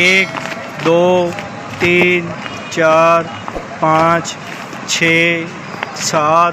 1 2 3 4 5 6 7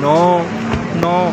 9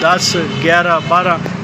10 11